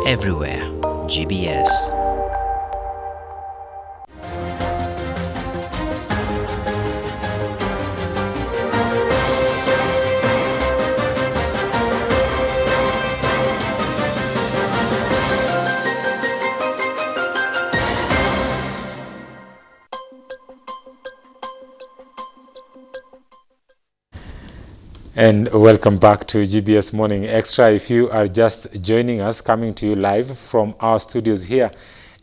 Everywhere, GBS. And welcome back to GBS Morning Extra. If you are just joining us, coming to you live from our studios here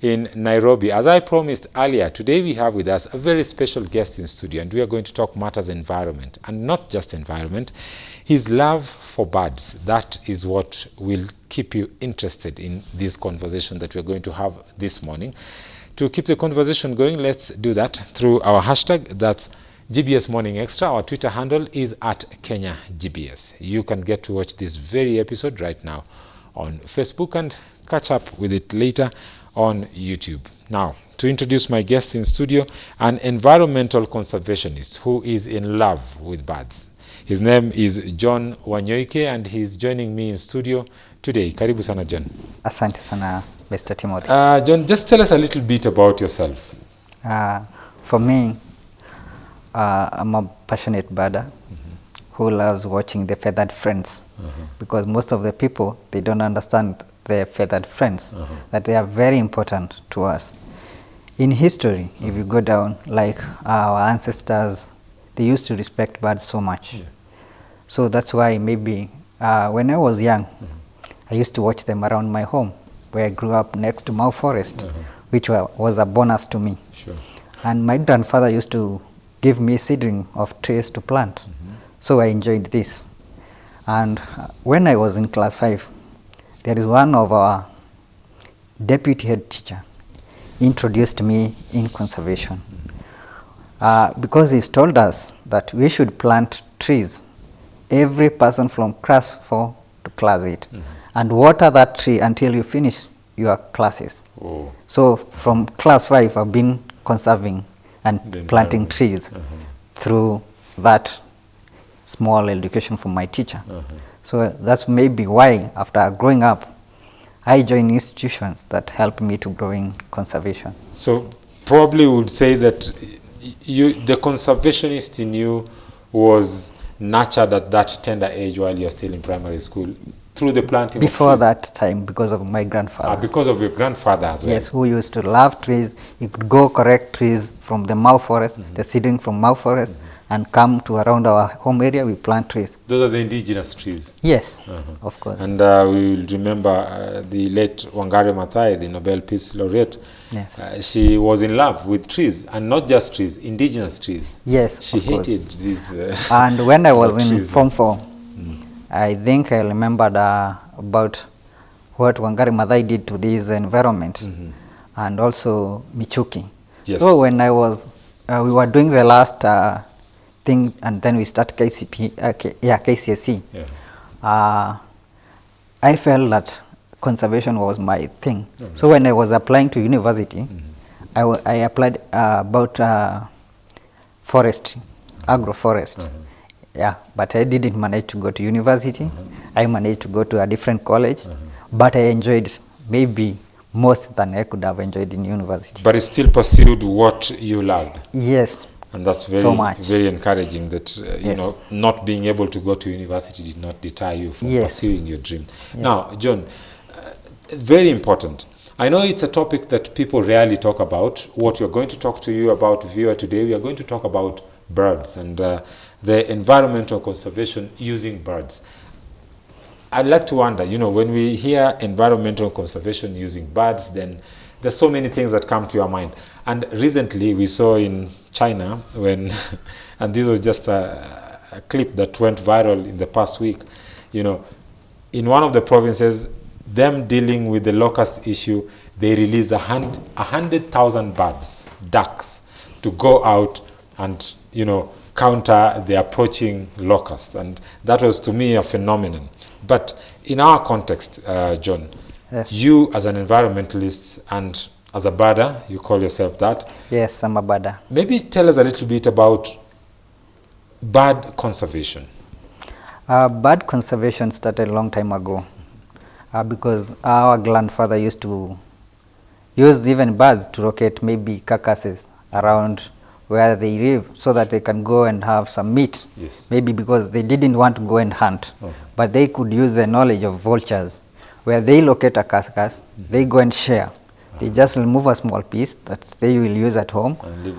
in Nairobi. As I promised earlier, today we have with us a very special guest in studio, and we are going to talk matters environment, and not just environment, his love for birds. That is what will keep you interested in this conversation that we're going to have this morning. To keep the conversation going, let's do that through our hashtag. That's GBS Morning Extra. Our Twitter handle is @KenyaGBS. You can get to watch this very episode right now on Facebook and catch up with it later on YouTube. Now, to introduce my guest in studio, an environmental conservationist who is in love with birds. His name is John Wanyoike, and he's joining me in studio today. Karibu sana, John. Asante sana, Mr. Timothy. John, just tell us a little bit about yourself. For me, I'm a passionate birder who loves watching the feathered friends, because most of the people, they don't understand the feathered friends, that they are very important to us. In history, if you go down, like our ancestors, they used to respect birds so much. So that's why maybe when I was young, I used to watch them around my home, where I grew up next to Mau Forest, which was a bonus to me. Sure. And my grandfather used to give me seedling of trees to plant. So I enjoyed this. And when I was in class 5, there is one of our deputy head teacher introduced me in conservation, because he's told us that we should plant trees, every person from class 4 to class 8, and water that tree until you finish your classes. So from class 5, I've been conserving and planting trees through that small education from my teacher. So that's maybe why, after growing up, I joined institutions that help me to grow in conservation. So probably would say that the conservationist in you was nurtured at that tender age while you're still in primary school, through the planting Before of trees. that time, because of my grandfather. Because of your grandfather as well. Yes, who used to love trees. He could go collect trees from the Mau Forest, the seedling from Mau Forest, and come to around our home area, we plant trees. Those are the indigenous trees. Yes, of course. And we will remember the late Wangari Maathai, the Nobel Peace Laureate. Yes. She was in love with trees, and not just trees, indigenous trees. Yes, She of course. hated these And when I was in trees. Form 4, I think I remembered about what Wangari Maathai did to this environment, and also Michuki. Yes. So when I was, we were doing the last thing, and then we start KCSE. I felt that conservation was my thing. So when I was applying to university, I applied about forestry, agroforest. Yeah, but I didn't manage to go to university. I managed to go to a different college, but I enjoyed maybe most than I could have enjoyed in university. But you still pursued what you loved. Yes. And that's very, so much. very encouraging that, you Yes. know, not being able to go to university did not deter you from Yes. pursuing your dream. Yes. Now, John, very important. I know it's a topic that people rarely talk about. What we're going to talk to you about, viewer, today, we are going to talk about birds and the environmental conservation using birds. I'd like to wonder, you know, when we hear environmental conservation using birds, then there's so many things that come to your mind. And recently we saw in China when, and this was just a clip that went viral in the past week, you know, in one of the provinces, them dealing with the locust issue, they released 100,000 birds, ducks, to go out and, you know, counter the approaching locust. And that was, to me, a phenomenon. But in our context, John, Yes. you as an environmentalist and as a birder, you call yourself that. Yes, I'm a birder. Maybe tell us a little bit about bird conservation. Bird conservation started a long time ago. Because our grandfather used to use even birds to locate maybe carcasses around where they live so that they can go and have some meat. Yes. Maybe because they didn't want to go and hunt, but they could use the knowledge of vultures. Where they locate a carcass, they go and share. They just remove a small piece that they will use at home,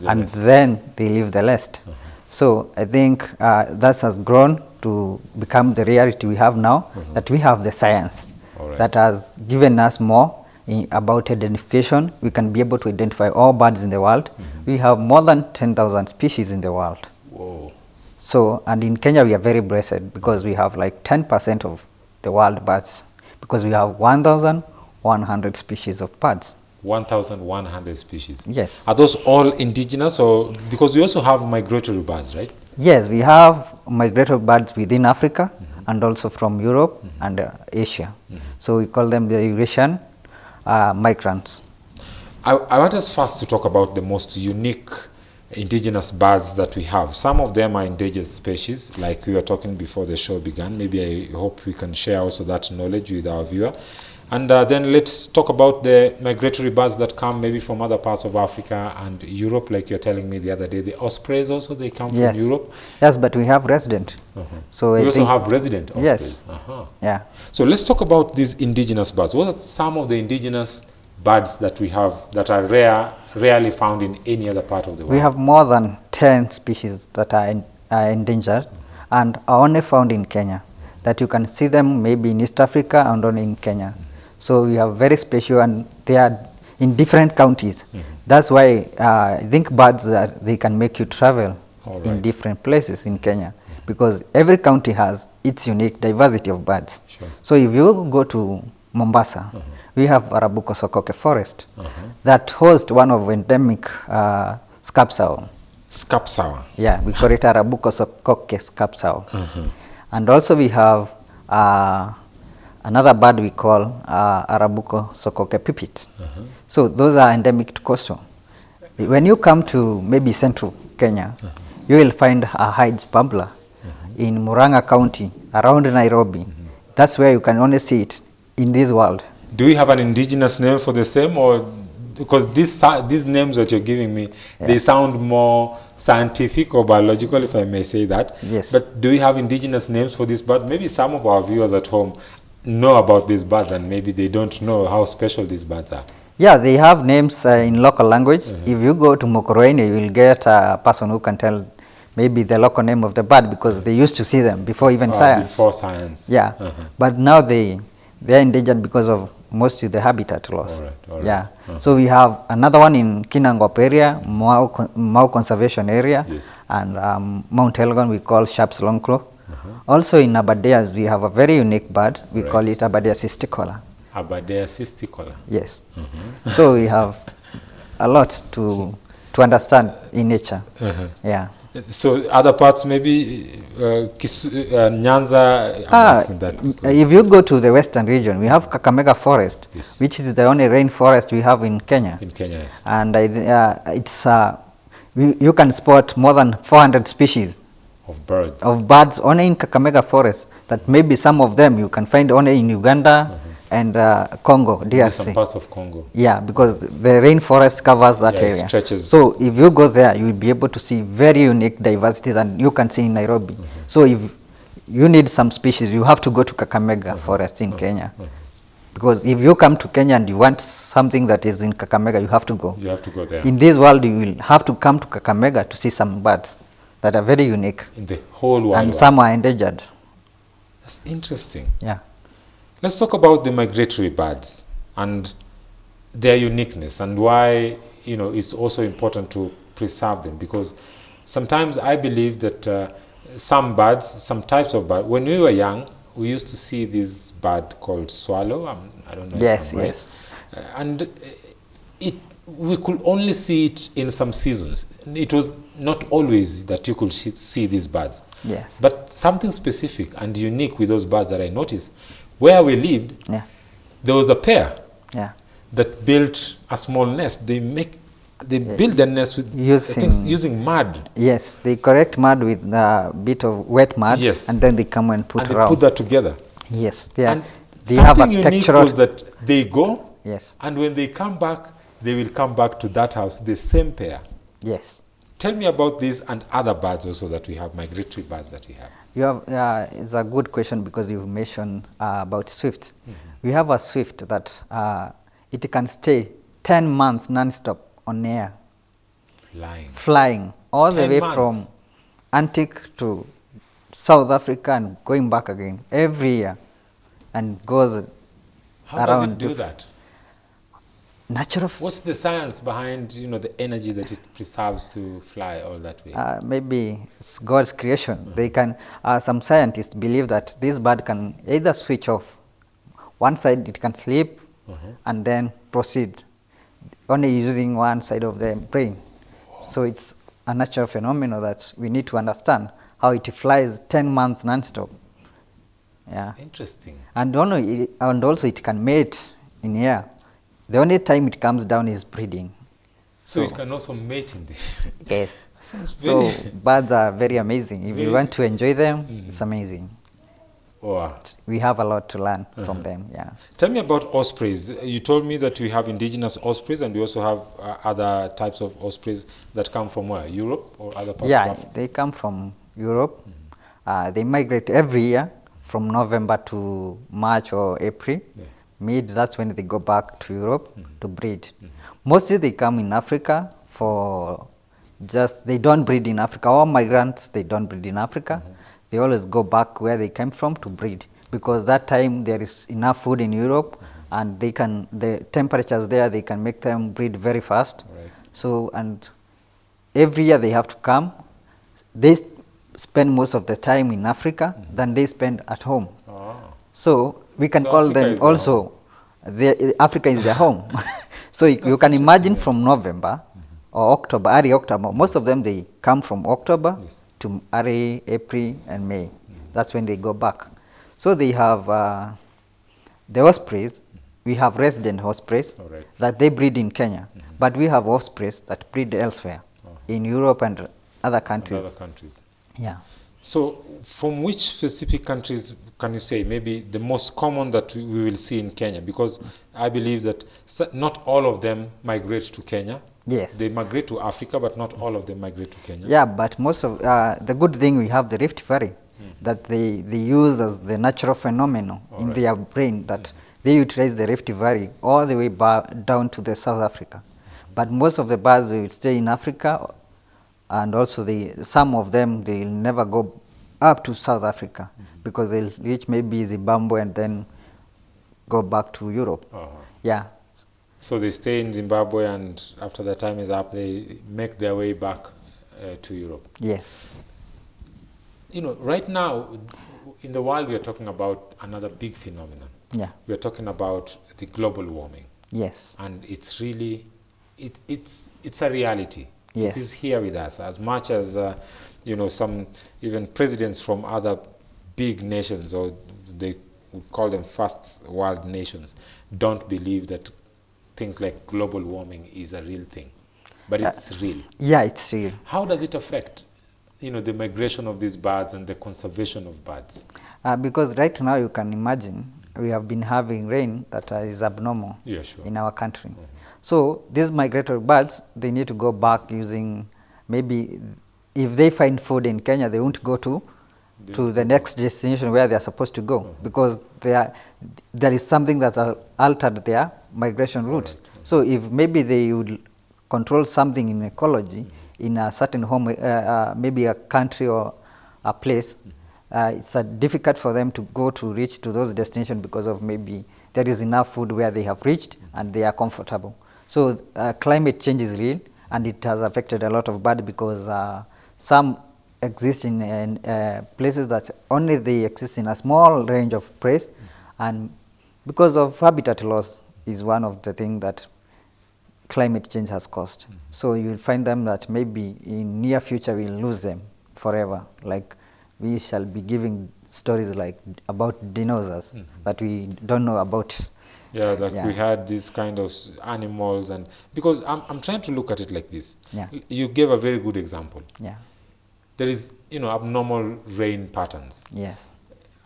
and then they leave the rest. So I think that has grown to become the reality we have now, that we have the science that has given us more about identification. We can be able to identify all birds in the world. We have more than 10,000 species in the world. Whoa. So, and in Kenya we are very blessed because we have like 10% of the world birds, because we have 1,100 species of birds. 1,100 species. Yes. Are those all indigenous, or because we also have migratory birds, right? Yes, we have migratory birds within Africa and also from Europe and Asia. So we call them the Eurasian migrants. I want us first to talk about the most unique indigenous birds that we have. Some of them are endangered species, like we were talking before the show began. Maybe I hope we can share also that knowledge with our viewer. And then let's talk about the migratory birds that come maybe from other parts of Africa and Europe, like you're telling me the other day. The ospreys also, they come from Europe? Yes, but we have resident. So we also have resident ospreys? Yes. Yeah. So let's talk about these indigenous birds. What are some of the indigenous birds that we have that are rarely found in any other part of the world? We have more than 10 species that are endangered and are only found in Kenya, that you can see them maybe in East Africa and only in Kenya. So we have very special, and they are in different counties. That's why I think birds, they can make you travel in different places in Kenya, because every county has its unique diversity of birds. So if you go to Mombasa, we have Arabuko Sokoke Forest that hosts one of endemic scapsow. Scapsow? Yeah, we call it Arabuko Sokoke scapsow. And also we have another bird we call Arabuko Sokoke pipit. So those are endemic to coastal. When you come to maybe central Kenya, you will find a Hyde's bubbler in Murang'a County around Nairobi. That's where you can only see it in this world. Do we have an indigenous name for the same, or because these names that you're giving me, they sound more scientific or biological, if I may say that. Yes. But do we have indigenous names for this bird? Maybe some of our viewers at home know about these birds and maybe they don't know how special these birds are. Yeah, they have names in local language. If you go to Mukurweini, you will get a person who can tell maybe the local name of the bird, because they used to see them before even science. Before science. Yeah, but now they're endangered because of mostly the habitat loss. All right. Yeah, so we have another one in Kinangop area, Mau Conservation Area, and Mount Elgon we call Sharp's Longclaw. Also in Abadeas we have a very unique bird, we call it Abadea cysticola. Abadea cysticola. Yes. So we have a lot to understand in nature. Yeah. So other parts, maybe Nyanza, I'm asking that. If you go to the western region, we have Kakamega Forest, which is the only rainforest we have in Kenya. In Kenya, yes. And it's you can spot more than 400 species of birds only in Kakamega Forest, that maybe some of them you can find only in Uganda and Congo, DRC. Some parts of Congo. Yeah, because the rainforest covers that area. Stretches. So if you go there, you will be able to see very unique diversity that you can see in Nairobi. So if you need some species, you have to go to Kakamega Forest in Kenya. Because if you come to Kenya and you want something that is in Kakamega, you have to go. You have to go there. In this world, you will have to come to Kakamega to see some birds that are very unique. In the whole world. And some are endangered. That's interesting. Yeah. Let's talk about the migratory birds and their uniqueness and why, it's also important to preserve them, because sometimes I believe that some birds, some types of birds, when we were young, we used to see this bird called swallow. I don't know. Yes, if I'm right. yes. And we could only see it in some seasons. It was not always that you could see these birds. Yes. But something specific and unique with those birds that I noticed, where we lived, there was a pair that built a small nest. They build their nest with using mud. Yes, they correct mud with a bit of wet mud, and then they come and put around. They put that together. Yes, and they have a Something unique textural. was that they go, Yes. and when they come back, they will come back to that house, the same pair. Yes. Tell me about these and other birds also that we have, migratory birds that we have. You have, it's a good question because you mentioned about swift. We have a swift that it can stay 10 months non-stop on air, flying all the 10 way months. from Antique to South Africa and going back again every year, and goes How around. does it do that? Natural. What's the science behind, the energy that it preserves to fly all that way? Maybe it's God's creation. They can. Some scientists believe that this bird can either switch off. One side it can sleep and then proceed, only using one side of the brain. So it's a natural phenomenon that we need to understand how it flies 10 months non-stop. Yeah. Interesting. And also it can mate in air. The only time it comes down is breeding. So it can also mate in the Yes. Sounds So very- birds are very amazing. If you Very- want to enjoy them, it's amazing. Wow. We have a lot to learn from them. Yeah. Tell me about ospreys. You told me that we have indigenous ospreys and we also have other types of ospreys that come from where? Europe or other parts of Yeah, Africa? they come from Europe. They migrate every year from November to March or April. Yeah. Mid, that's when they go back to Europe to breed. Mostly they come in Africa for they don't breed in Africa. All migrants, they don't breed in Africa. They always go back where they came from to breed, because that time there is enough food in Europe and the temperatures there, they can make them breed very fast. Right. So, and every year they have to come. They spend most of the time in Africa than they spend at home. Ah. So we can So call Africa them is their also, Africa is their home. So you can imagine from November or October, early October, most of them they come from October Yes. to early April and May. That's when they go back. So they have the ospreys. We have resident ospreys All right. that they breed in Kenya, but we have ospreys that breed elsewhere, in Europe and other And countries. other countries. Yeah. So from which specific countries can you say maybe the most common that we will see in Kenya? Because I believe that not all of them migrate to Kenya. Yes. They migrate to Africa, but not all of them migrate to Kenya. Yeah, but most of the good thing we have the Rift Valley that they use as the natural phenomenon in right. their brain, that they utilize the Rift Valley all the way down to the South Africa. But most of the birds will stay in Africa, and also some of them they'll never go up to South Africa because they'll reach maybe Zimbabwe and then go back to Europe. Yeah. So they stay in Zimbabwe, and after the time is up, they make their way back to Europe. Yes. Right now in the world we are talking about another big phenomenon. Yeah. We are talking about the global warming, Yes. and it's really, it's a reality. Yes. It is here with us. As much as some even presidents from other big nations, or they would call them first world nations, don't believe that things like global warming is a real thing, but it's real. Yeah, it's real. How does it affect, the migration of these birds and the conservation of birds? Because right now you can imagine we have been having rain that is abnormal Yeah, sure. in our country. So these migratory birds, they need to go back using, maybe if they find food in Kenya, they won't go to the next destination where they are supposed to go, because there is something that has altered their migration route. So if maybe they would control something in ecology in a certain home, maybe a country or a place, it's difficult for them to reach to those destinations, because of maybe there is enough food where they have reached and they are comfortable. So climate change is real, and it has affected a lot of birds, because some exist in places that only they exist in a small range of place, and because of habitat loss is one of the things that climate change has caused. So you will find them that maybe in near future we'll lose them forever. Like we shall be giving stories like about dinosaurs that we don't know about. Yeah, like Yeah. we had these kind of animals, and because I'm trying to look at it like this. Yeah. You gave a very good example. Yeah. There is, abnormal rain patterns. Yes.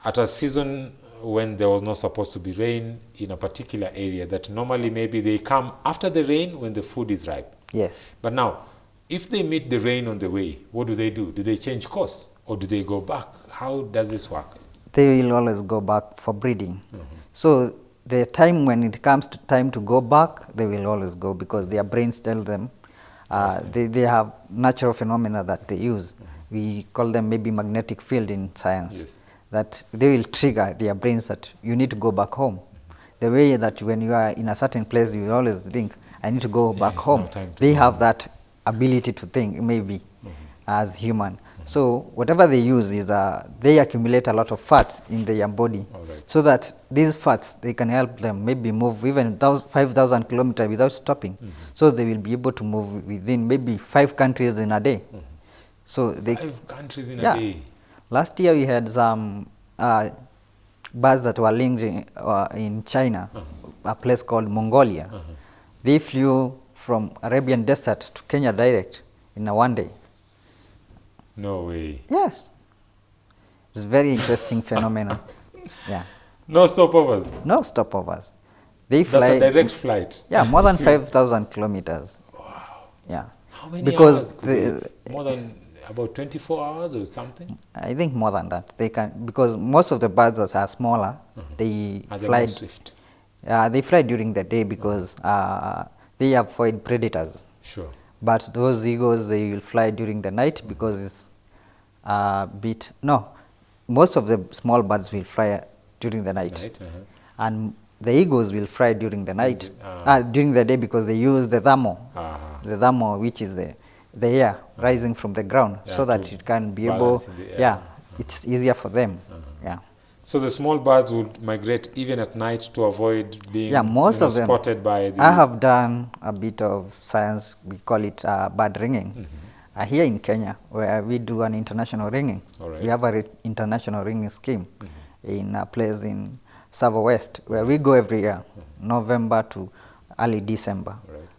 At a season when there was not supposed to be rain in a particular area, that normally maybe they come after the rain when the food is ripe. Yes. But now, if they meet the rain on the way, what do? Do they change course or do they go back? How does this work? They will always go back for breeding. So the time when it comes to time to go back, they will always go because their brains tell them. They have natural phenomena that they use. We call them maybe magnetic field in science. Yes. That they will trigger their brains that you need to go back home. The way that when you are in a certain place, you will always think, I need to go back it's home. now time to They go have home. that ability to think, maybe, as human. So whatever they use is, they accumulate a lot of fats in their body, Alright. so that these fats, they can help them maybe move even 5,000 kilometers without stopping. So they will be able to move within maybe 5 countries in a day. So they 5 countries in yeah. a day. Last year we had some birds that were linked in China, a place called Mongolia. They flew from Arabian Desert to Kenya direct in a one day. No way. Yes. It's a very interesting phenomenon. Yeah. No stopovers. No stopovers. They fly. That's a direct flight. Yeah, more than 5,000 kilometers. Wow. Yeah. How many Because hours? Could more than about 24 hours or something? I think more than that. They can, because most of the birds that are smaller, they Are they fly. more swift? They fly during the day because they avoid predators. Sure. But those eagles, they will fly during the night because it's a bit. No, most of the small birds will fly during the night, and the eagles will fly during the night, during the day, because they use the thermo, which is the air rising from the ground, so that it can be able. Yeah, it's easier for them. Yeah. So the small birds would migrate even at night to avoid being most of them spotted by the... I have done a bit of science, we call it bird ringing. Here in Kenya, where we do an international ringing. We have an international ringing scheme in a place in Savo West, where we go every year, November to early December.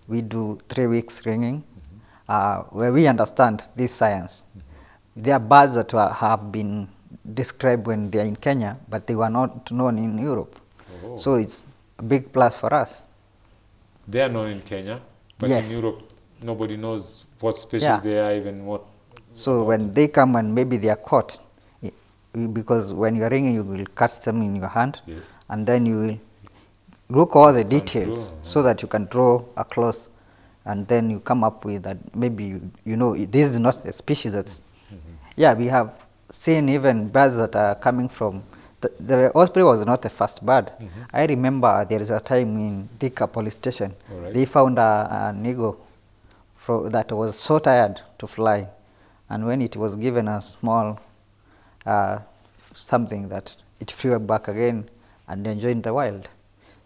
We do 3 weeks ringing, where we understand this science. There are birds that have been described when they are in Kenya, but they were not known in Europe. So it's a big plus for us. They are known in Kenya, but in Europe, nobody knows what species they are, even what... So when they come and maybe they are caught, because when you are ringing, you will catch them in your hand, and then you will look all the details so that you can draw a close, and then you come up with that. Maybe you know this is not a species that's... Yeah, we have seen even birds that are coming from... The osprey was not the first bird. I remember there is a time in Thika police station, they found an eagle that was so tired to fly, and when it was given a small something, that it flew back again and enjoyed the wild.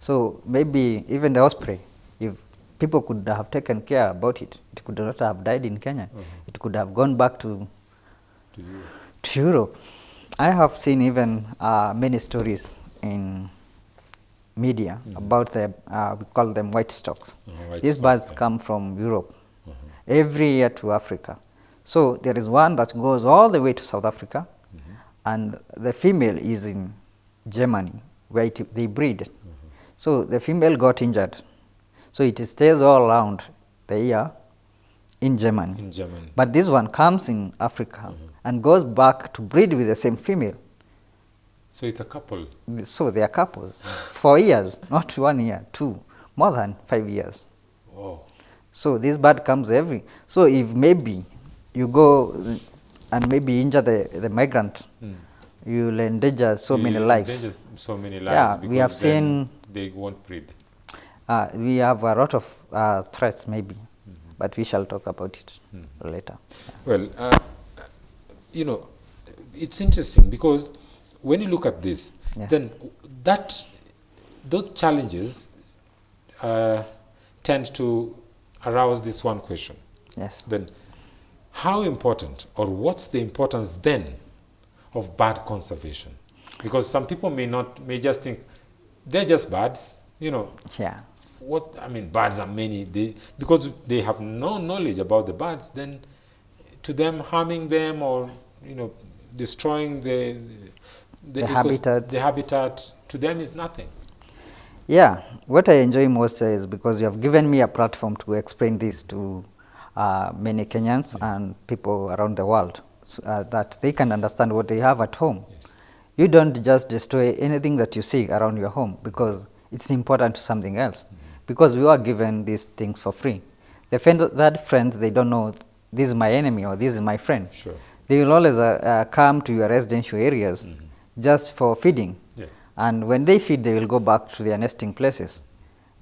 So maybe even the osprey, if people could have taken care about it, it could not have died in Kenya. It could have gone back to Europe. I have seen even many stories in media about the, we call them white storks. These birds come from Europe every year to Africa. So there is one that goes all the way to South Africa, and the female is in Germany, where they breed. So the female got injured. So it stays all around the year in Germany. But this one comes in Africa and goes back to breed with the same female. So it's a couple. So they are couples for years, not 1 year, 2, more than 5 years. Wow. So this bird comes every. So if maybe you go and maybe injure the migrant, you will endanger so many lives. So many lives. Yeah, we have seen. They won't breed. We have a lot of threats maybe, but we shall talk about it later. Well, you know, it's interesting because when you look at this, then those challenges tend to arouse this one question. Yes. Then, how important, or what's the importance then of bird conservation? Because some people may just think they're just birds, you know. Yeah. Birds are many. Because they have no knowledge about the birds, then to them harming them or destroying the habitat to them is nothing. Yeah, what I enjoy most is because you have given me a platform to explain this to many Kenyans and people around the world, so, that they can understand what they have at home. Yes. You don't just destroy anything that you see around your home because it's important to something else. Because we are given these things for free. The that friends, they don't know this is my enemy or this is my friend. Sure. They will always come to your residential areas just for feeding. Yeah. And when they feed, they will go back to their nesting places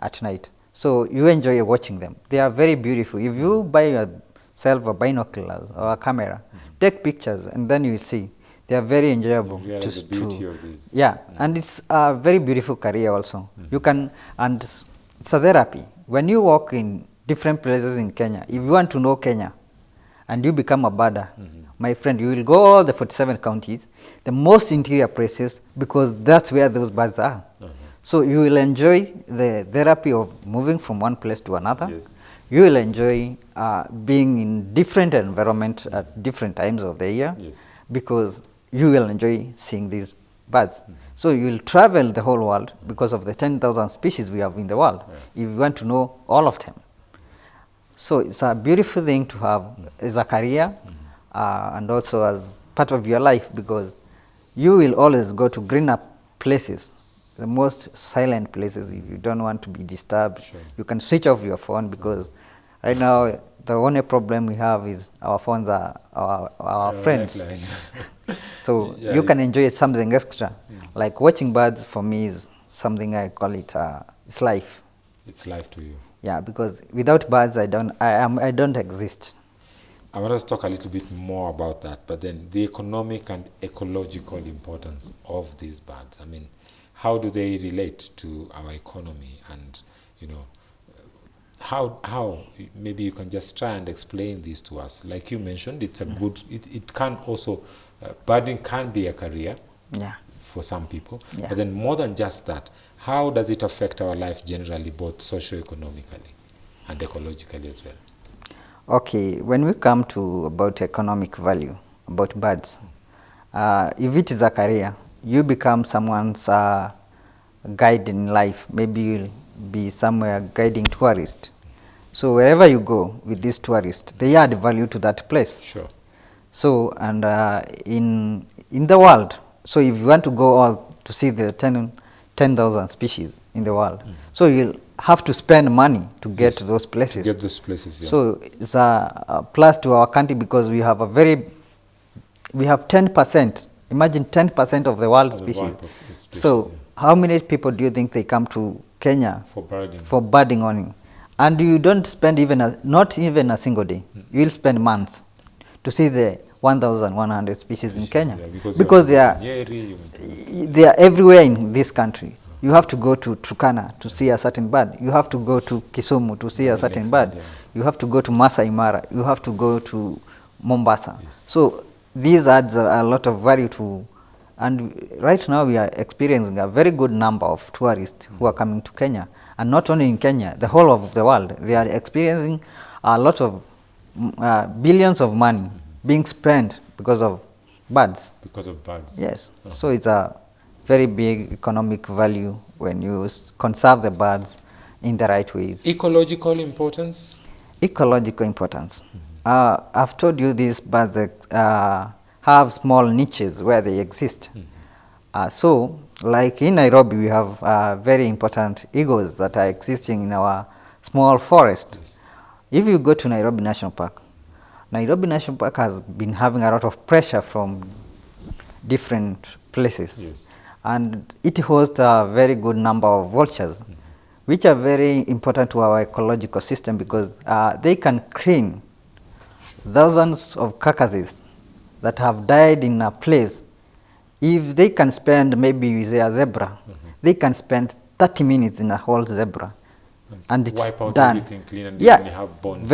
at night. So you enjoy watching them. They are very beautiful. If you buy yourself a binoculars or a camera, take pictures, and then you will see they are very enjoyable. You realize the beauty of this. Yeah, and it's a very beautiful career also. You can, and it's a therapy. When you walk in different places in Kenya, if you want to know Kenya, and you become a birder, my friend, you will go all the 47 counties, the most interior places, because that's where those birds are. So you will enjoy the therapy of moving from one place to another. Yes. You will enjoy being in different environment at different times of the year, Yes. because you will enjoy seeing these birds. So you will travel the whole world because of the 10,000 species we have in the world, if you want to know all of them. So it's a beautiful thing to have as a career and also as part of your life, because you will always go to greener places, the most silent places. If you don't want to be disturbed, you can switch off your phone, because right now the only problem we have is our phones are our friends. So you can enjoy something extra. Like watching birds for me is something I call it, it's life. It's life to you. Yeah, because without birds, I don't exist. I want us to talk a little bit more about that, but then the economic and ecological importance of these birds. I mean, how do they relate to our economy? And, you know, how maybe you can just try and explain this to us. Like you mentioned, it's a good, it can also, birding can be a career for some people, but then more than just that, how does it affect our life generally, both socio-economically and ecologically as well? Okay, when we come to about economic value, about birds, if it is a career, you become someone's guide in life. Maybe you'll be somewhere guiding tourists. So wherever you go with these tourists, they add value to that place. Sure. So, and in the world, so if you want to go all to see the 10,000 species in the world, so you'll have to spend money to get to those places. To get those places, yeah. So it's a plus to our country, because we have 10%. Imagine 10% of the world's species. So how many people do you think they come to Kenya for birding only? And you don't spend not even a single day. You will spend months to see the 1,100 species in Kenya, because they are everywhere in this country. You have to go to Turkana to see a certain bird. You have to go to Kisumu to see a certain bird. You have to go to Masai Mara. You have to go to Mombasa. So these adds a lot of value to, and right now we are experiencing a very good number of tourists who are coming to Kenya, and not only in Kenya, the whole of the world. They are experiencing a lot of billions of money being spent because of birds. Because of birds. Yes. So it's a very big economic value when you conserve the birds in the right ways. Ecological importance? Ecological importance. I've told you these birds have small niches where they exist. So, like in Nairobi, we have very important eagles that are existing in our small forest. Yes. If you go to Nairobi National Park has been having a lot of pressure from different places. Yes. And it hosts a very good number of vultures, which are very important to our ecological system, because they can clean thousands of carcasses that have died in a place. If they can spend, maybe with a zebra, they can spend 30 minutes in a whole zebra, and it's wipe out done. Everything clean, and they only have bones.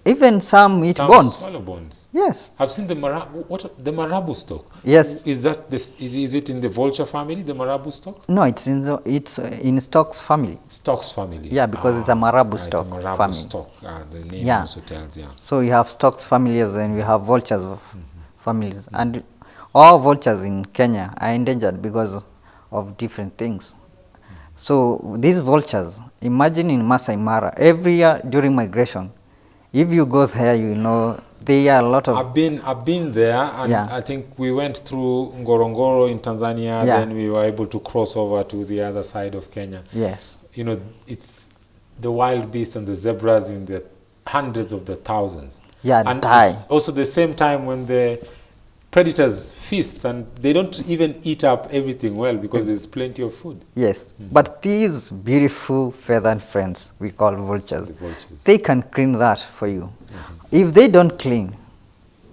Even some eat bones. Swallow bones. Yes. I've seen the marabu stock. Yes. Is it in the vulture family, the marabu stock? No, it's in Stork's family. Stork's family. Yeah, because it's a marabu stock it's a marabu family. stock. The name also tells, yeah. So we have Stork's families and we have vultures families, and all vultures in Kenya are endangered because of different things. So these vultures, imagine in Masai Mara, every year during migration, if you go there, you know there are a lot of. I've been there, and Yeah. I think we went through Ngorongoro in Tanzania. Yeah. Then we were able to cross over to the other side of Kenya. Yes. You know, it's the wild beasts and the zebras in the hundreds of the thousands. Yeah, and die. it's also the same time when the predators feast, and they don't even eat up everything well because there's plenty of food. Yes, but these beautiful feathered friends we call vultures, The vultures. they can clean that for you. If they don't clean,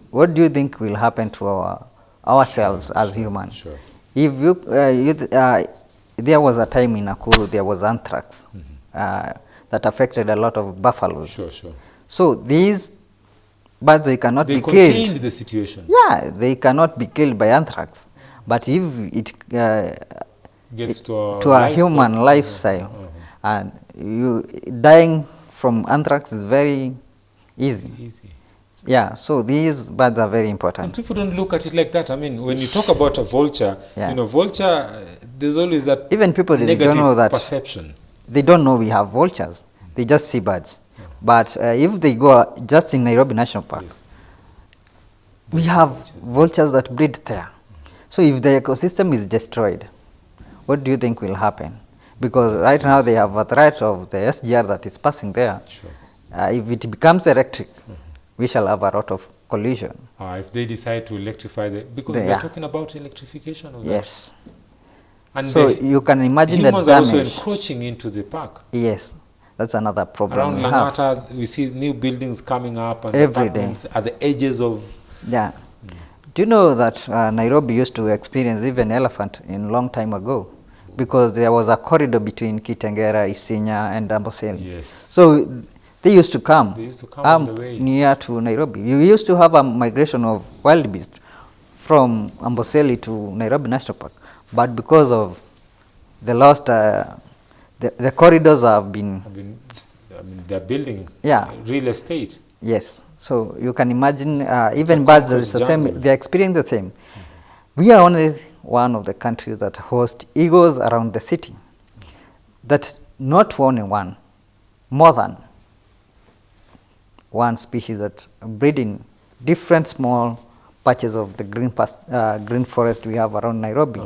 what do you think will happen to ourselves as humans? Sure. If there was a time in Nakuru there was anthrax that affected a lot of buffaloes. Sure, sure. So these birds, they cannot They be contained killed. the situation. Yeah, they cannot be killed by anthrax. But if it Gets to a livestock. human lifestyle, and you dying from anthrax is very easy. Easy. Yeah, so these birds are very And important. people don't look at it like that. I mean, when you talk about a vulture, Yeah. you know, vulture, there's always that Even people, they negative don't know that. perception. They don't know we have vultures. They just see birds. But if they go just in Nairobi National Park, Yes. we have vultures that breed there. So if the ecosystem is destroyed, what do you think will happen? Because right now they have a threat of the SGR that is passing there. Sure. If it becomes electric, we shall have a lot of collision. If they decide to electrify because they're Yeah. talking about electrification of that. Yes. And So the you can imagine the humans are also damage. encroaching into the park. Yes, that's another problem Around we have. Langata, we see new buildings coming up and Every day. apartments at the edges of. Yeah. Do you know that Nairobi used to experience even elephant in long time ago? Because there was a corridor between Kitengera, Isinya and Amboseli. Yes. So they used to come, They used to come on the way. near to Nairobi. You used to have a migration of wild beasts from Amboseli to Nairobi National Park. But because of the lost, the corridors have been, They're building Yeah. real estate. yes. So you can imagine even a birds, concrete it's the same, jungle. they experience the same. We are only one of the countries that host eagles around the city. That not only one, more than one species that breed in different small patches of the green forest we have around Nairobi.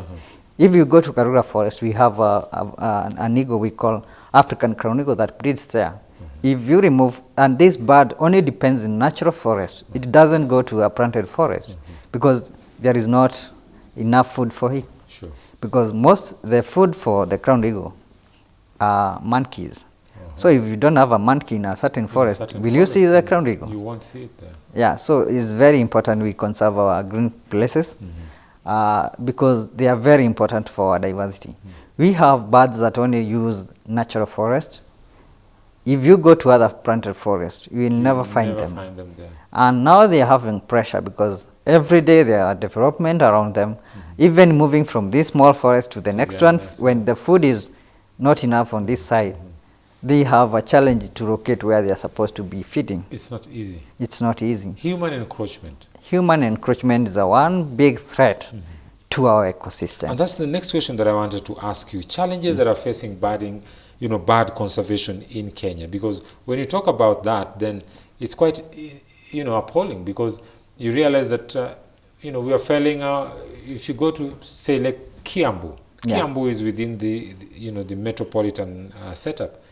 If you go to Karura Forest, we have an eagle we call African crown eagle that breeds there. If you remove, and this bird only depends in natural forest, it doesn't go to a planted forest because there is not enough food for it. Sure. Because the food for the crowned eagle are monkeys. So if you don't have a monkey in a certain forest, will you see the crowned eagle? You won't see it there. Yeah, so it's very important we conserve our green places because they are very important for our diversity. We have birds that only use natural forest. If you go to other planted forest, you will never find them. There. And now they are having pressure because every day there are development around them. Even moving from this small forest to the next one, when the food is not enough on this side, they have a challenge to locate where they are supposed to be feeding. It's not easy. It's not easy. Human encroachment. Human encroachment is a one big threat to our ecosystem. And that's the next question that I wanted to ask you. Challenges that are facing bird conservation in Kenya. Because when you talk about that, then it's quite, appalling because you realize that, we are failing. If you go to, say, like Kiambu. Yeah. Kiambu is within the metropolitan setup.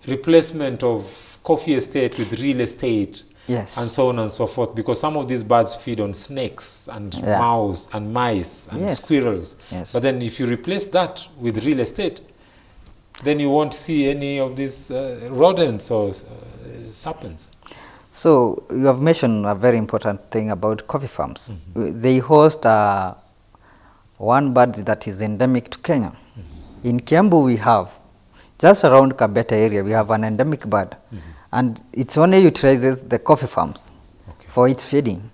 Replacement of coffee estate with real estate. Yes. And so on and so forth, because some of these birds feed on snakes and mouse and mice and squirrels. Yes. But then if you replace that with real estate, then you won't see any of these rodents or serpents. So you have mentioned a very important thing about coffee farms. They host one bird that is endemic to Kenya. In Kiambu we have, just around Kabeta area, we have an endemic bird. And it only utilizes the coffee farms for its feeding.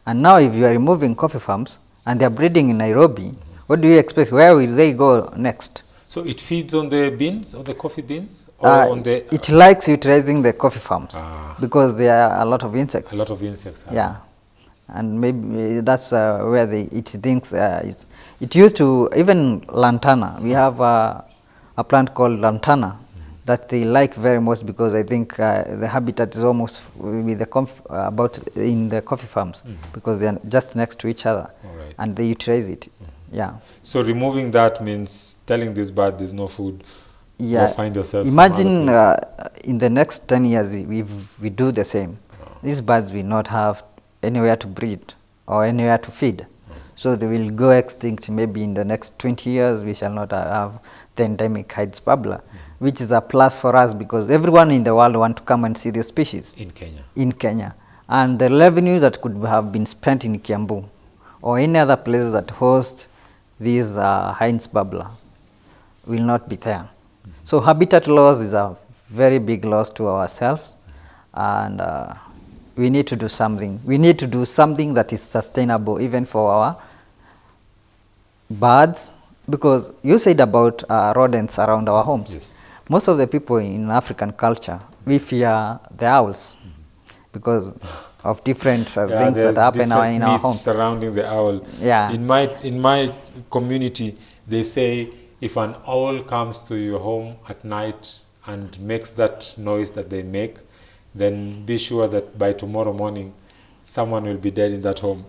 And now if you are removing coffee farms and they are breeding in Nairobi, what do you expect? Where will they go next? So it feeds on the beans, on the coffee beans? Or on the, it likes utilizing the coffee farms because there are a lot of insects. a lot of insects. Yeah. and maybe that's where it thinks it used to, even lantana. We have a plant called lantana that they like very much, because I think the habitat is almost with the about in the coffee farms, because they are just next to each other, and they utilize it. Yeah. So removing that means telling this bird there's no food. Yeah. Go find yourself. Imagine in the next 10 years, if we do the same, these birds will not have anywhere to breed or anywhere to feed. So they will go extinct. Maybe in the next 20 years, we shall not have the endemic Aedes bubbler, which is a plus for us, because everyone in the world want to come and see the species. In Kenya. In Kenya. And the revenue that could have been spent in Kiambu or any other places that host these Aedes bubbler will not be there. So habitat loss is a very big loss to ourselves, and we need to do something. We need to do something that is sustainable even for our birds, because you said about rodents around our homes. Yes. Most of the people in African culture, we fear the owls because of different things that happen in our homes. Surrounding the owl. Yeah. In my community, they say if an owl comes to your home at night and makes that noise that they make, then be sure that by tomorrow morning, someone will be dead in that home.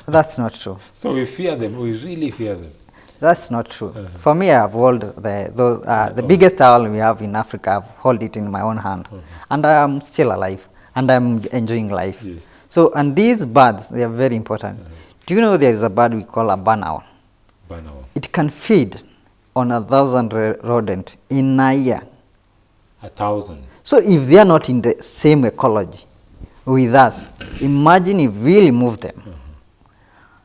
That's not true. So we fear them. We really fear them. That's not true. For me, I've held the biggest owl we have in Africa. I've held it in my own hand, and I am still alive, and I'm enjoying life. Yes. So, and these birds, they are very important. Do you know there is a bird we call a barn owl? Barn owl. It can feed on 1,000 rodents in a year. 1,000. So if they are not in the same ecology with us, imagine if we remove them.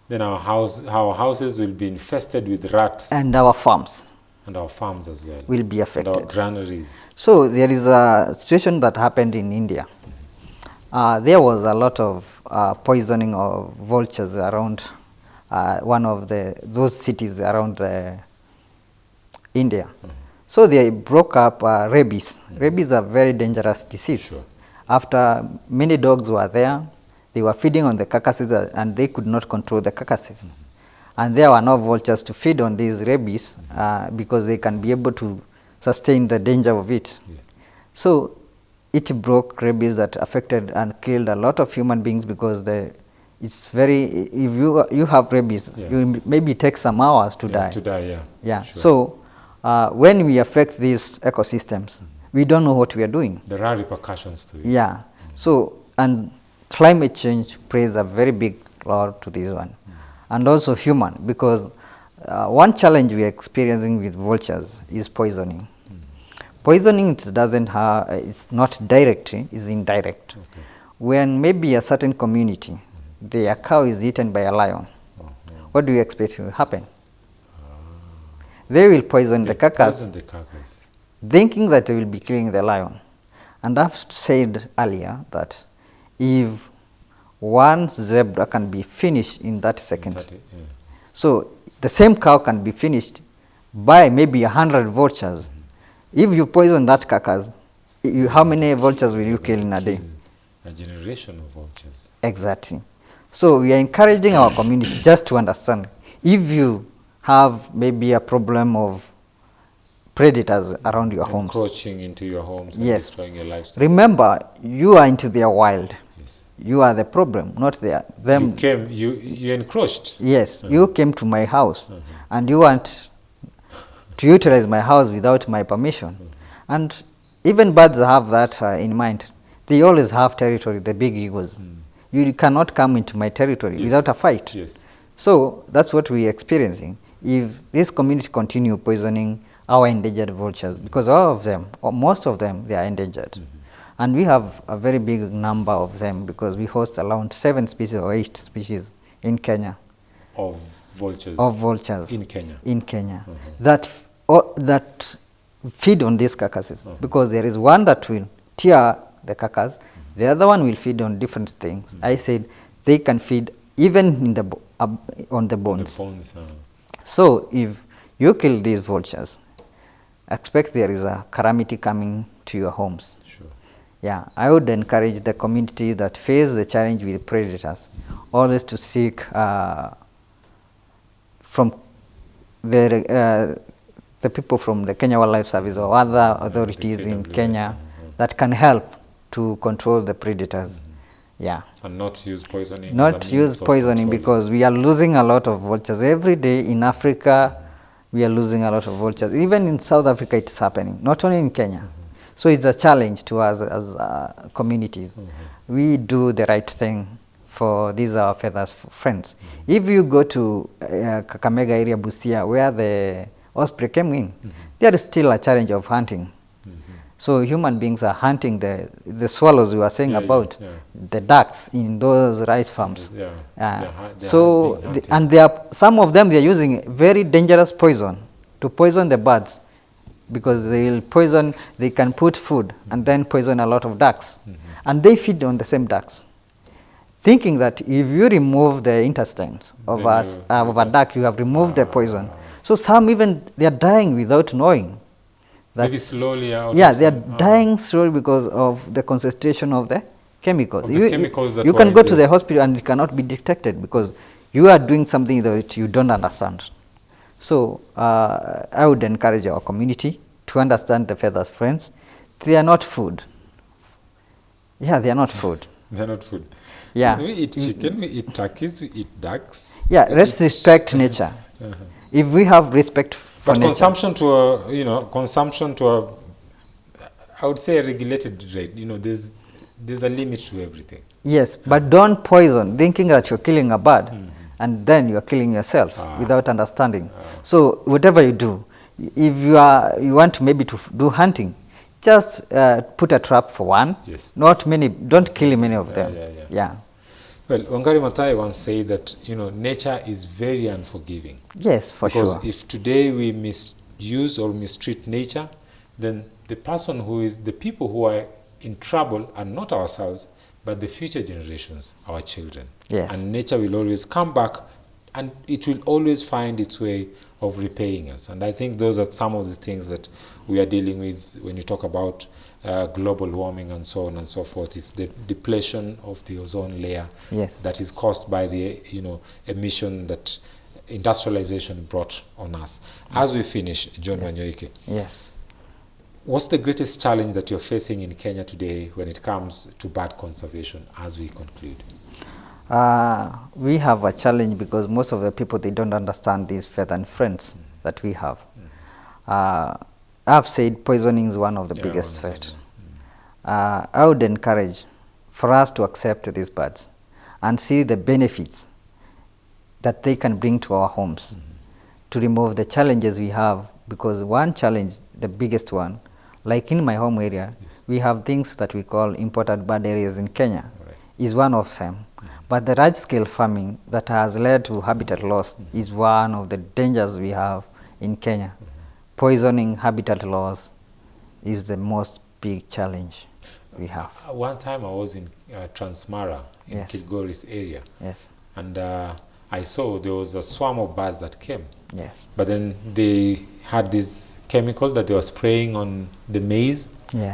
Then our houses will be infested with rats. And our farms. And our farms as well. Will be affected. And our granaries. So there is a situation that happened in India. There was a lot of poisoning of vultures around one of those cities around India. So they broke up rabies. Rabies is a very dangerous disease. Sure. After many dogs were there, they were feeding on the carcasses and they could not control the carcasses. And there were no vultures to feed on these rabies because they can be able to sustain the danger of it. Yeah. So it broke rabies that affected and killed a lot of human beings, because it's very, if you have rabies, you maybe take some hours to die. To die, yeah. Yeah. Sure. So when we affect these ecosystems, we don't know what we are doing. There are repercussions to it. Yeah. So, and climate change plays a very big role to this one. And also human, because one challenge we are experiencing with vultures is poisoning. Poisoning it's not direct, it's indirect. Okay. When maybe a certain community, their cow is eaten by a lion, what do you expect will happen? They will poison the carcass, thinking that they will be killing the lion. And I've said earlier that if one zebra can be finished in 30 seconds, so the same cow can be finished by maybe 100 vultures. If you poison that carcass, how many vultures will you kill in a day? A generation of vultures. Exactly. So we are encouraging our community just to understand, if you have maybe a problem of predators around your homes, encroaching into your homes and yes, destroying your livestock. Remember, you are into their wild. Yes. You are the problem, not them. You encroached. Yes, you came to my house and you want to utilize my house without my permission. And even birds have that in mind. They always have territory, the big egos. You cannot come into my territory without a fight. Yes. So that's what we are experiencing. If this community continue poisoning our endangered vultures, because all of them, or most of them, they are endangered. And we have a very big number of them, because we host around 7 species or 8 species in Kenya. Of vultures? Of vultures. In Kenya? In Kenya. That feed on these carcasses, because there is one that will tear the carcass, the other one will feed on different things. I said they can feed even in the on the bones. So if you kill these vultures, expect there is a calamity coming to your homes. Sure. Yeah, I would encourage the community that face the challenge with predators always to seek from the people from the Kenya Wildlife Service or other authorities in Kenya that can help to control the predators. Yeah. And not use poisoning. Not use poisoning, because we are losing a lot of vultures every day in Africa. We are losing a lot of vultures. Even in South Africa, it's happening. Not only in Kenya. So it's a challenge to us as communities. We do the right thing for these our feathers friends. If you go to Kakamega area, Busia, where the osprey came in, there is still a challenge of hunting. So human beings are hunting the swallows we were saying about, the ducks in those rice farms. And they are, some of them they are using very dangerous poison to poison the birds, because they will poison, they can put food and then poison a lot of ducks. And they feed on the same ducks, thinking that if you remove the intestines of a duck, you have removed the poison. So some even, they are dying without knowing. Maybe slowly. Yeah, they are dying slowly because of the concentration of the chemicals. You can go to the hospital and it cannot be detected because you are doing something that you don't understand. So I would encourage our community to understand the feathers friends. They are not food. Yeah, they are not food. They are not food. Yeah. We eat chicken, we eat turkeys, we eat ducks. Yeah, let's respect nature. If we have respect for nature. Consumption to a, consumption to a, I would say a regulated rate. There's a limit to everything. Yes, but don't poison, thinking that you're killing a bird, and then you're killing yourself without understanding. So whatever you do, if you want to maybe to do hunting, just put a trap for one. Yes. Not many. Don't kill many of them. Yeah. Well, Wangari Maathai once said that nature is very unforgiving. Yes, for sure. Because if today we misuse or mistreat nature, then the people who are in trouble are not ourselves, but the future generations, our children. Yes. And nature will always come back, and it will always find its way of repaying us. And I think those are some of the things that we are dealing with when you talk about global warming and so on and so forth. It's the depletion of the ozone layer that is caused by the emission that industrialization brought on us. As we finish, John Wanyoike. Yes. What's the greatest challenge that you're facing in Kenya today when it comes to bird conservation as we conclude? We have a challenge because most of the people, they don't understand these feather friends that we have. I've said poisoning is one of the biggest threats. I would encourage for us to accept these birds and see the benefits that they can bring to our homes, to remove the challenges we have, because one challenge, the biggest one, like in my home area, we have things that we call imported bird areas in Kenya, is one of them. But the large-scale farming that has led to habitat loss is one of the dangers we have in Kenya. Poisoning, habitat loss is the most big challenge we have. One time I was in Transmara, in Kilgoris area, and I saw there was a swarm of birds that came. Yes. But then they had this chemical that they were spraying on the maize,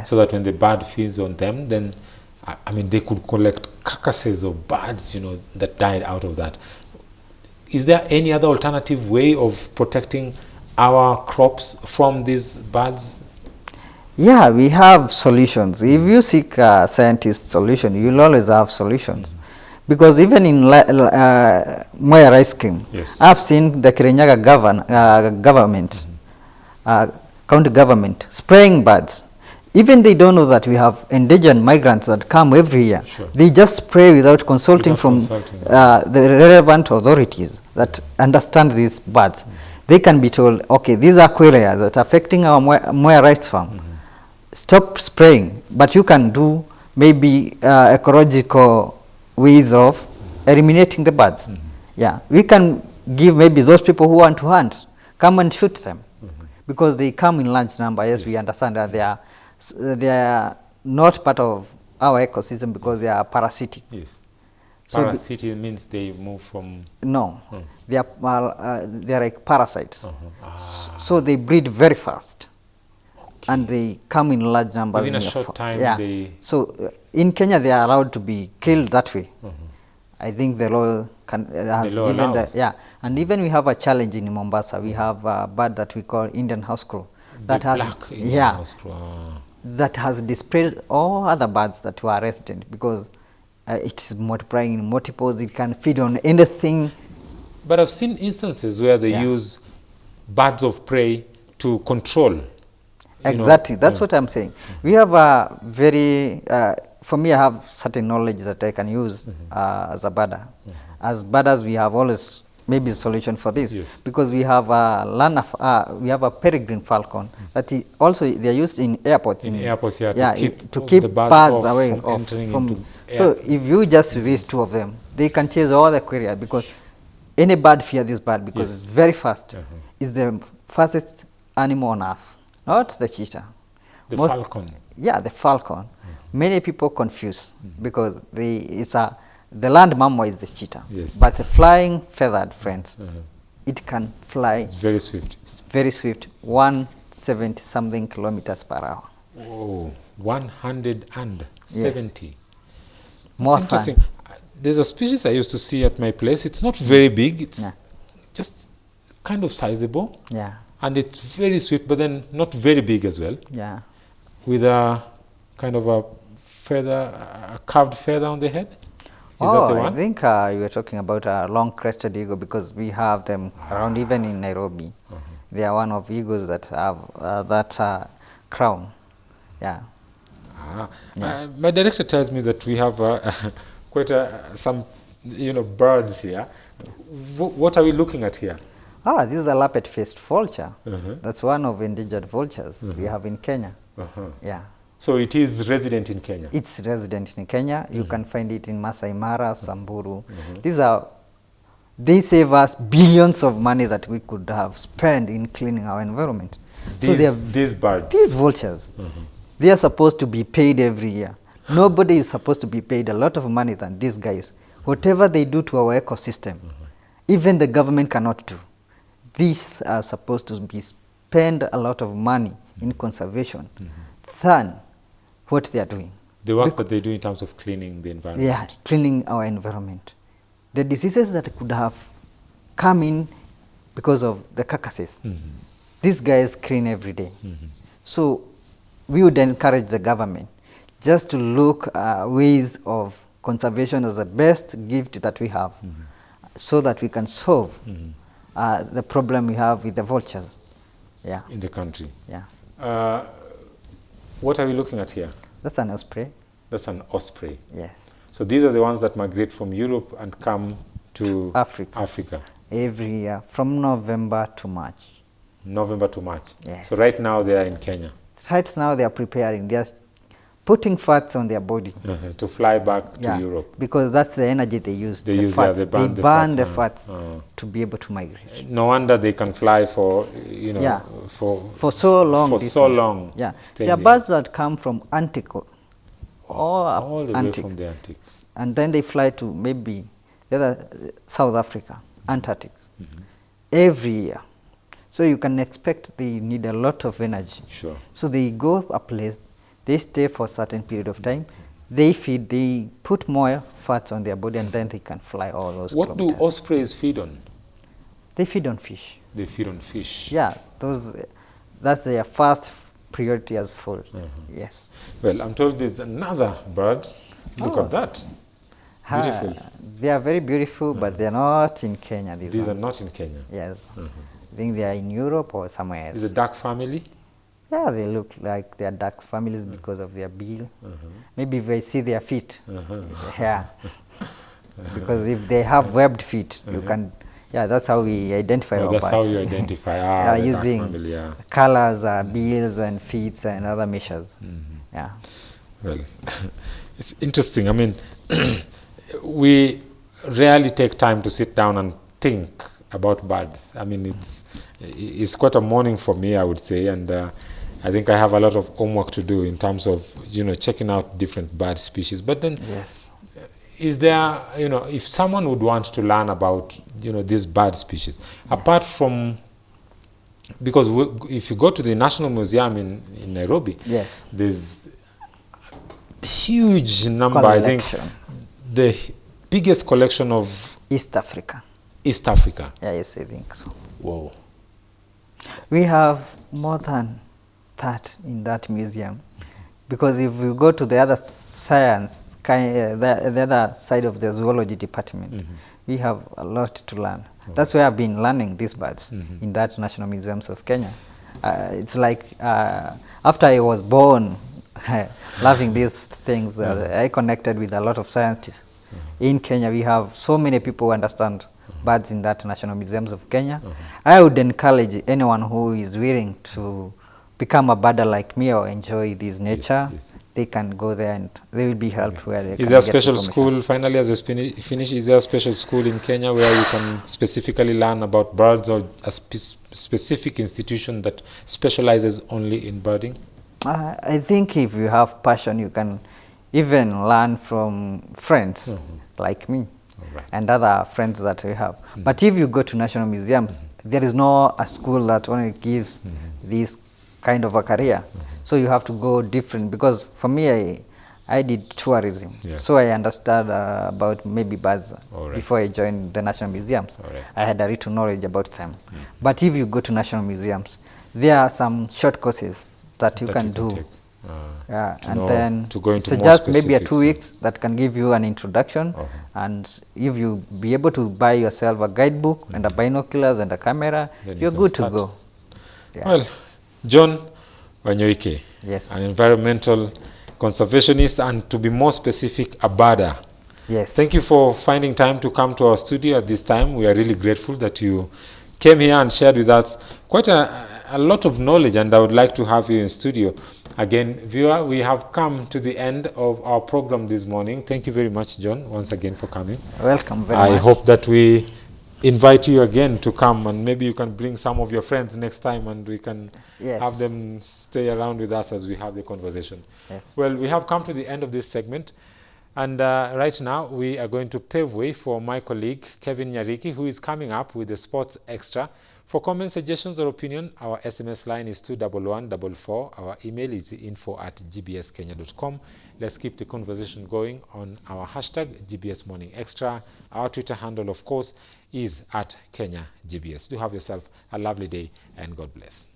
so that when the bird feeds on them, then they could collect carcasses of birds, that died out of that. Is there any other alternative way of protecting our crops from these birds? Yeah, we have solutions. If you seek a scientist solution, you'll always have solutions. Because even in Mwea Rice Scheme, I've seen the Kirinyaga government, county government, spraying birds. Even they don't know that we have endangered migrants that come every year. They just spray without consulting the relevant authorities that understand these birds. They can be told, okay, these are quelea that are affecting our Mwea rice farm. Stop spraying, but you can do maybe ecological ways of eliminating the birds. Yeah, we can give maybe those people who want to hunt, come and shoot them, because they come in large number. Yes, we understand that they are not part of our ecosystem because they are parasitic. Yes. So parasitic means they move from... No, they are like parasites. So they breed very fast. And they come in large numbers. Within a short time, they... So in Kenya, they are allowed to be killed that way. I think the law has law given allows. yeah. And even we have a challenge in Mombasa. We have a bird that we call Indian house crow. That The has black Indian yeah, house crow. Ah. that has displayed all other birds that were resident because it is multiplying in multiples. It can feed on anything. But I've seen instances where they Yeah. use birds of prey to control. Exactly, that's what I'm saying. We have a very, for me, I have certain knowledge that I can use as a birder. As birders, we have always maybe a solution for this Yes. because we have a we have a peregrine falcon that also they are used in airports. In airports, yeah, to keep the birds away from entering into So air. if you just release 2 of them, they can chase all the carrier because any bird fear this bird because Yes. it's very fast. It's the fastest animal on earth, not the cheetah. The falcon. Yeah, the falcon. Many people confuse because the land mammal is the cheetah, Yes. but the flying feathered friends, it can fly It's very swift. very swift, 170 something kilometers per hour. Oh, 170. More That's fun. interesting. There's a species I used to see at my place. It's not very big. It's Yeah. just kind of sizable. Yeah, And it's very sweet, but then not very big as well. yeah. With a kind of a feather, a carved feather on the head. Is that the I one? think you were talking about a long-crested eagle because we have them around even in Nairobi. They are one of eagles that have that crown. Yeah. My director tells me that we have quite some, birds here. What are we looking at here? This is a lappet-faced vulture. That's one of endangered vultures we have in Kenya. Yeah. So it is resident in Kenya. It's resident in Kenya. You can find it in Masai Mara, Samburu. They save us billions of money that we could have spent in cleaning our environment. So These birds. these vultures, they are supposed to be paid every year. Nobody is supposed to be paid a lot of money than these guys. Whatever they do to our ecosystem, even the government cannot do. These are supposed to be spend a lot of money in conservation than what they are doing. The work that they do in terms of cleaning the environment. Yeah, cleaning our environment. The diseases that could have come in because of the carcasses, these guys clean every day. So we would encourage the government just to look ways of conservation as the best gift that we have so that we can solve the problem we have with the vultures. Yeah. In the country. Yeah. What are we looking at here? That's an osprey. That's an osprey. Yes. So these are the ones that migrate from Europe and come to Africa. Every year from November to March. November to March. Yes. So right now they are in Kenya. Right now they are preparing. They are putting fats on their body. To fly back to Europe. Because that's the energy they use. They the use, fats. they burn the fats, the fats to be able to migrate. No wonder they can fly for, for so long. For so long. Yeah. staying There are there. birds that come from Antique, all the way Antique, from the Antiques. and then they fly to maybe the other South Africa, Antarctic, every year. So you can expect they need a lot of energy. Sure. So they go a place, they stay for a certain period of time, they feed, they put more fats on their body, and then they can fly all those What do kilometers. ospreys feed on? They feed on fish. They feed on fish. Yeah, that's their first priority as food. Yes. Well, I'm told there's another bird. Look at that. Beautiful. They are very beautiful, but they are not in Kenya. These These are ones. not in Kenya. Yes. I think they are in Europe or somewhere else. Is a duck family? Yeah, they look like they are duck families because of their bill. Maybe if I see their feet. Yeah. Because if they have webbed feet, you can. Yeah, that's how we identify our That's how birds. you identify Yeah, the duck using family, yeah. colors, bills, and feet, and other measures. Yeah. Well, it's interesting. I mean, we rarely take time to sit down and think about birds. I mean, it's quite a morning for me, I would say, and I think I have a lot of homework to do in terms of, checking out different bird species. But then, Yes. is there, if someone would want to learn about, these bird species, apart from, because if you go to the National Museum in Nairobi, Yes. there's a huge number, I think, Collection. the biggest collection of East Africa. East Africa. Yes, I think so. Whoa. We have more than that in that museum, because if you go to the other science, the other side of the zoology department, we have a lot to learn. That's why I've been learning these birds in that National Museums of Kenya. It's like after I was born, loving these things, I connected with a lot of scientists. In Kenya, we have so many people who understand birds in that National Museums of Kenya. I would encourage anyone who is willing to become a birder like me or enjoy this nature, they can go there and they will be helped where they can. Is there a get special information. school, finally, as you finish, is there a special school in Kenya where you can specifically learn about birds, or a specific institution that specializes only in birding? I think if you have passion, you can even learn from friends like me and other friends that we have. But if you go to national museums, there is no a school that only gives this kind of a career. So you have to go different, because for me, I did tourism. So I understood about maybe birds before I joined the national museums. I had a little knowledge about them. But if you go to national museums, there are some short courses that you can do. And then it's just maybe a 2 weeks that can give you an introduction. And if you be able to buy yourself a guidebook and a binoculars and a camera, then you're good to go. Well, John Wanyoike, an environmental conservationist, and to be more specific, a birder. Thank you for finding time to come to our studio at this time. We are really grateful that you came here and shared with us quite a lot of knowledge, and I would like to have you in studio. Again, viewer, we have come to the end of our program this morning. Thank you very much, John, once again for coming. Welcome very much. I hope that we invite you again to come, and maybe you can bring some of your friends next time, and we can have them stay around with us as we have the conversation. Well, we have come to the end of this segment, and right now we are going to pave way for my colleague Kevin Nyariki, who is coming up with the Sports Extra. For comments, suggestions, or opinion, our SMS line is 21144. Our email is info@gbskenya.com. Let's keep the conversation going on our hashtag GBS Morning Extra. Our Twitter handle, of course, is @KenyaGBS. Do have yourself a lovely day, and God bless.